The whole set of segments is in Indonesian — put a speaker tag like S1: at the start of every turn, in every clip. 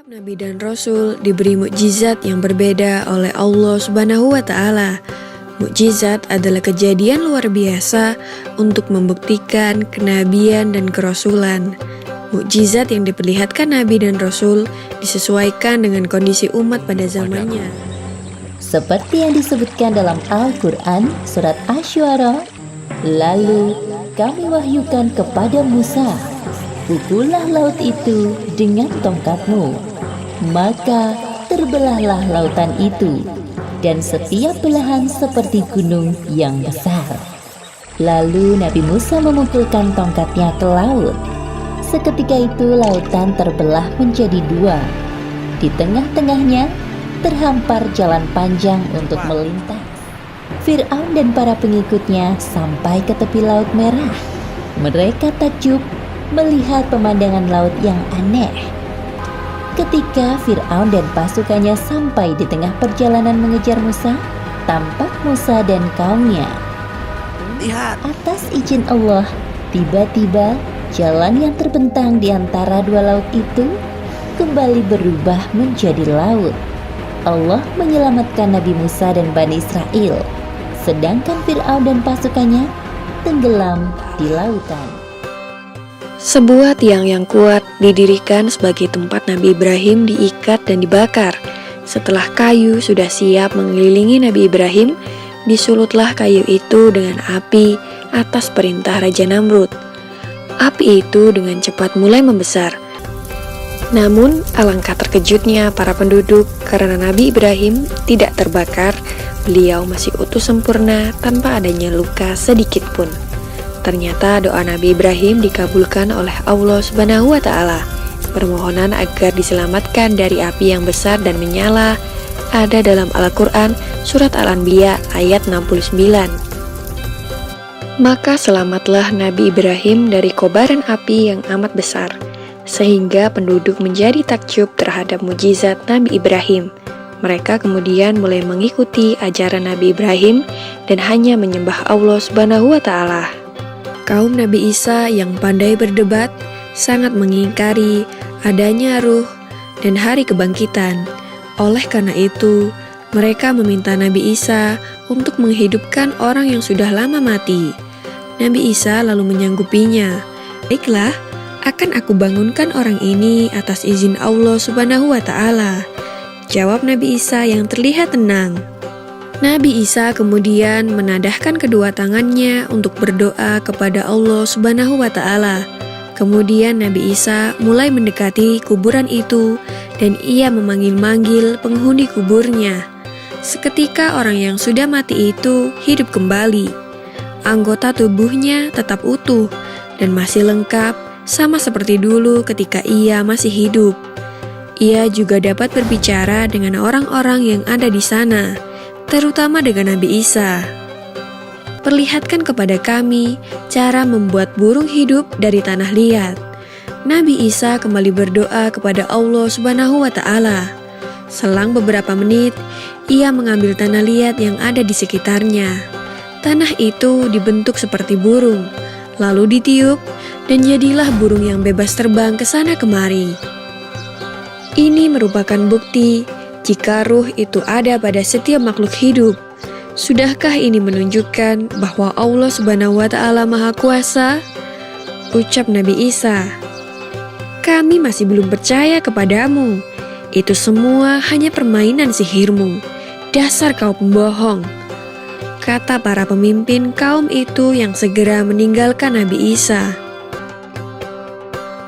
S1: Setiap nabi dan rasul diberi mukjizat yang berbeda oleh Allah Subhanahu wa taala. Mukjizat adalah kejadian luar biasa untuk membuktikan kenabian dan kerasulan. Mukjizat yang diperlihatkan nabi dan rasul disesuaikan dengan kondisi umat pada zamannya.
S2: Seperti yang disebutkan dalam Al-Quran surat Asy-Syu'ara, lalu kami wahyukan kepada Musa, pukullah laut itu dengan tongkatmu, maka terbelahlah lautan itu, dan setiap belahan seperti gunung yang besar. Lalu Nabi Musa memukulkan tongkatnya ke laut. Seketika itu lautan terbelah menjadi dua. Di tengah-tengahnya terhampar jalan panjang untuk melintas. Fir'aun dan para pengikutnya sampai ke tepi Laut Merah. Mereka takjub melihat pemandangan laut yang aneh. Ketika Fir'aun dan pasukannya sampai di tengah perjalanan mengejar Musa, tampak Musa dan kaumnya. Atas izin Allah, tiba-tiba jalan yang terbentang di antara dua laut itu kembali berubah menjadi laut. Allah menyelamatkan Nabi Musa dan Bani Israel, sedangkan Fir'aun dan pasukannya tenggelam di lautan.
S1: Sebuah tiang yang kuat didirikan sebagai tempat Nabi Ibrahim diikat dan dibakar. Setelah kayu sudah siap mengelilingi Nabi Ibrahim, disulutlah kayu itu dengan api atas perintah Raja Namrud. Api itu dengan cepat mulai membesar. Namun, alangkah terkejutnya para penduduk karena Nabi Ibrahim tidak terbakar. Beliau masih utuh sempurna tanpa adanya luka sedikit pun. Ternyata doa Nabi Ibrahim dikabulkan oleh Allah Subhanahu wa taala. Permohonan agar diselamatkan dari api yang besar dan menyala ada dalam Al-Qur'an surat Al-Anbiya ayat 69. Maka selamatlah Nabi Ibrahim dari kobaran api yang amat besar, sehingga penduduk menjadi takjub terhadap mukjizat Nabi Ibrahim. Mereka kemudian mulai mengikuti ajaran Nabi Ibrahim dan hanya menyembah Allah Subhanahu wa taala. Kaum Nabi Isa yang pandai berdebat sangat mengingkari adanya ruh dan hari kebangkitan. Oleh karena itu, mereka meminta Nabi Isa untuk menghidupkan orang yang sudah lama mati. Nabi Isa lalu menyanggupinya. Baiklah, akan aku bangunkan orang ini atas izin Allah Subhanahu wa taala, jawab Nabi Isa yang terlihat tenang. Nabi Isa kemudian menadahkan kedua tangannya untuk berdoa kepada Allah Subhanahu wa taala. Kemudian Nabi Isa mulai mendekati kuburan itu dan ia memanggil-manggil penghuni kuburnya. Seketika orang yang sudah mati itu hidup kembali. Anggota tubuhnya tetap utuh dan masih lengkap sama seperti dulu ketika ia masih hidup. Ia juga dapat berbicara dengan orang-orang yang ada di sana, terutama dengan Nabi Isa. Perlihatkan kepada kami cara membuat burung hidup dari tanah liat. Nabi Isa kembali berdoa kepada Allah Subhanahu wa taala. Selang beberapa menit, ia mengambil tanah liat yang ada di sekitarnya. Tanah itu dibentuk seperti burung, lalu ditiup dan jadilah burung yang bebas terbang ke sana kemari. Ini merupakan bukti jika ruh itu ada pada setiap makhluk hidup. Sudahkah ini menunjukkan bahwa Allah Subhanahu wa taala Maha Kuasa? Ucap Nabi Isa. Kami masih belum percaya kepadamu. Itu semua hanya permainan sihirmu. Dasar kau pembohong, kata para pemimpin kaum itu yang segera meninggalkan Nabi Isa.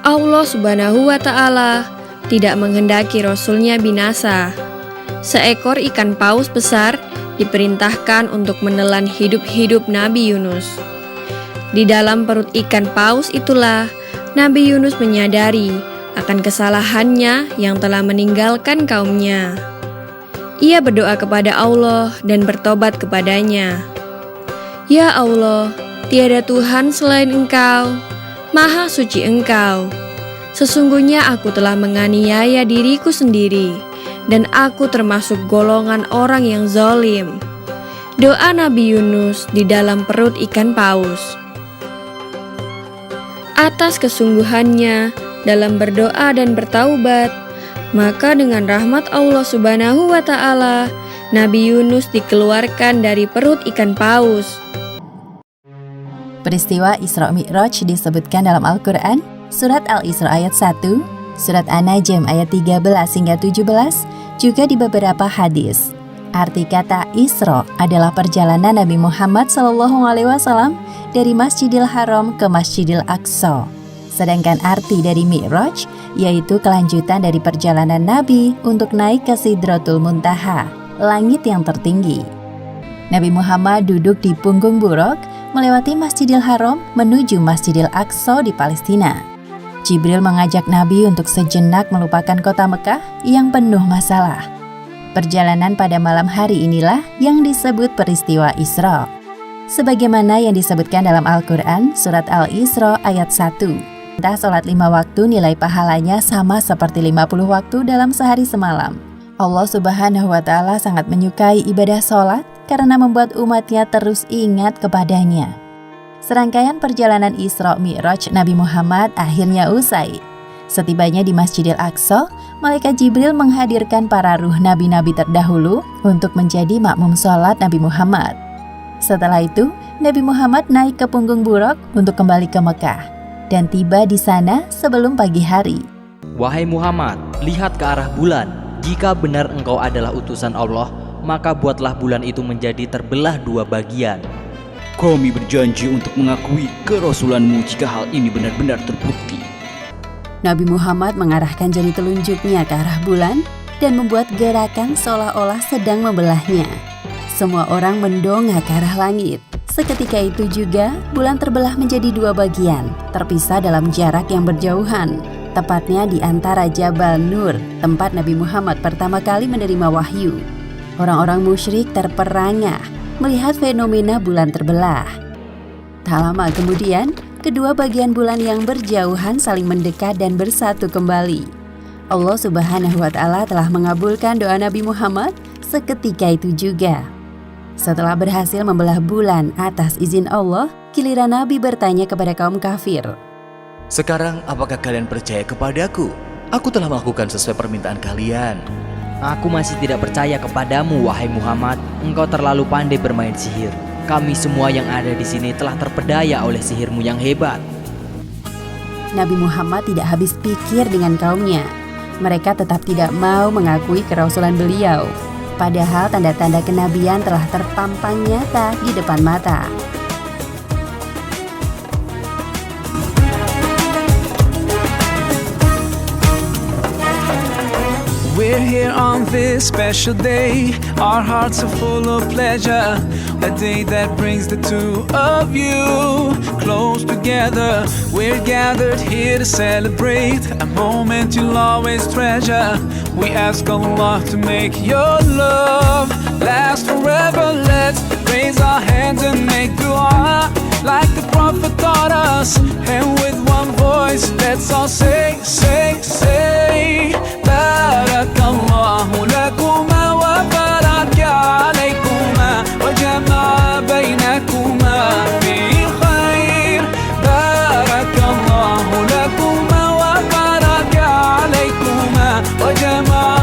S1: Allah Subhanahu wa taala tidak menghendaki rasulnya binasa. Seekor ikan paus besar diperintahkan untuk menelan hidup-hidup Nabi Yunus. Di dalam perut ikan paus itulah Nabi Yunus menyadari akan kesalahannya yang telah meninggalkan kaumnya. Ia berdoa kepada Allah dan bertobat kepadanya. Ya Allah, tiada Tuhan selain Engkau, Maha Suci Engkau. Sesungguhnya aku telah menganiaya diriku sendiri, dan aku termasuk golongan orang yang zalim. Doa Nabi Yunus di dalam perut ikan paus. Atas kesungguhannya dalam berdoa dan bertaubat, Maka dengan rahmat Allah Subhanahu wa Ta'ala, Nabi Yunus dikeluarkan dari perut ikan paus.
S2: Peristiwa Isra Mi'raj disebutkan dalam Al-Quran, Surat Al-Isra ayat 1, Surat An-Najm ayat 13 hingga 17, juga di beberapa hadis. Arti kata Isra adalah perjalanan Nabi Muhammad SAW dari Masjidil Haram ke Masjidil Aqsa. Sedangkan arti dari Mi'raj yaitu kelanjutan dari perjalanan Nabi untuk naik ke Sidratul Muntaha, langit yang tertinggi. Nabi Muhammad duduk di punggung buruk melewati Masjidil Haram menuju Masjidil Aqsa di Palestina. Jibril mengajak Nabi untuk sejenak melupakan kota Mekah yang penuh masalah. Perjalanan pada malam hari inilah yang disebut peristiwa Isra. Sebagaimana yang disebutkan dalam Al-Quran, Surat Al-Isra ayat 1. Entah sholat 5 waktu nilai pahalanya sama seperti 50 waktu dalam sehari semalam. Allah Subhanahu wa Ta'ala sangat menyukai ibadah sholat karena membuat umatnya terus ingat kepadanya. Serangkaian perjalanan Isra Mi'raj Nabi Muhammad akhirnya usai. Setibanya di Masjidil Aqsa, Malaikat Jibril menghadirkan para ruh nabi-nabi terdahulu untuk menjadi makmum sholat Nabi Muhammad. Setelah itu, Nabi Muhammad naik ke punggung buruk untuk kembali ke Mekah dan tiba di sana sebelum pagi hari.
S3: Wahai Muhammad, lihat ke arah bulan. Jika benar engkau adalah utusan Allah, maka buatlah bulan itu menjadi terbelah 2 bagian.
S4: Kami berjanji untuk mengakui kerasulanmu jika hal ini benar-benar terbukti.
S2: Nabi Muhammad mengarahkan jari telunjuknya ke arah bulan dan membuat gerakan seolah-olah sedang membelahnya. Semua orang mendongak ke arah langit. Seketika itu juga, bulan terbelah menjadi 2 bagian, terpisah dalam jarak yang berjauhan. Tepatnya di antara Jabal Nur, tempat Nabi Muhammad pertama kali menerima wahyu. Orang-orang musyrik terperangah melihat fenomena bulan terbelah. Tak lama kemudian, kedua bagian bulan yang berjauhan saling mendekat dan bersatu kembali. Allah Subhanahu wa Ta'ala telah mengabulkan doa Nabi Muhammad seketika itu juga. Setelah berhasil membelah bulan atas izin Allah, giliran Nabi bertanya kepada kaum kafir.
S5: Sekarang apakah kalian percaya kepadaku? Aku telah melakukan sesuai permintaan kalian.
S3: Aku masih tidak percaya kepadamu, wahai Muhammad. Engkau terlalu pandai bermain sihir. Kami semua yang ada di sini telah terpedaya oleh sihirmu yang hebat.
S2: Nabi Muhammad tidak habis pikir dengan kaumnya. Mereka tetap tidak mau mengakui kerasulan beliau. Padahal tanda-tanda kenabian telah terpampang nyata di depan mata.
S6: We're here on this special day. Our hearts are full of pleasure. A day that brings the two of you close together. We're gathered here to celebrate a moment you'll always treasure. We ask Allah to make your love last forever. Let's raise our hands and make dua like the Prophet taught us. And with one voice, let's all say, say, say, Barakallahu lakuma wa baraka alaykuma wa jama'a baynakuma fi khair. Barakallahu lakuma wa baraka alaykuma wa jama'a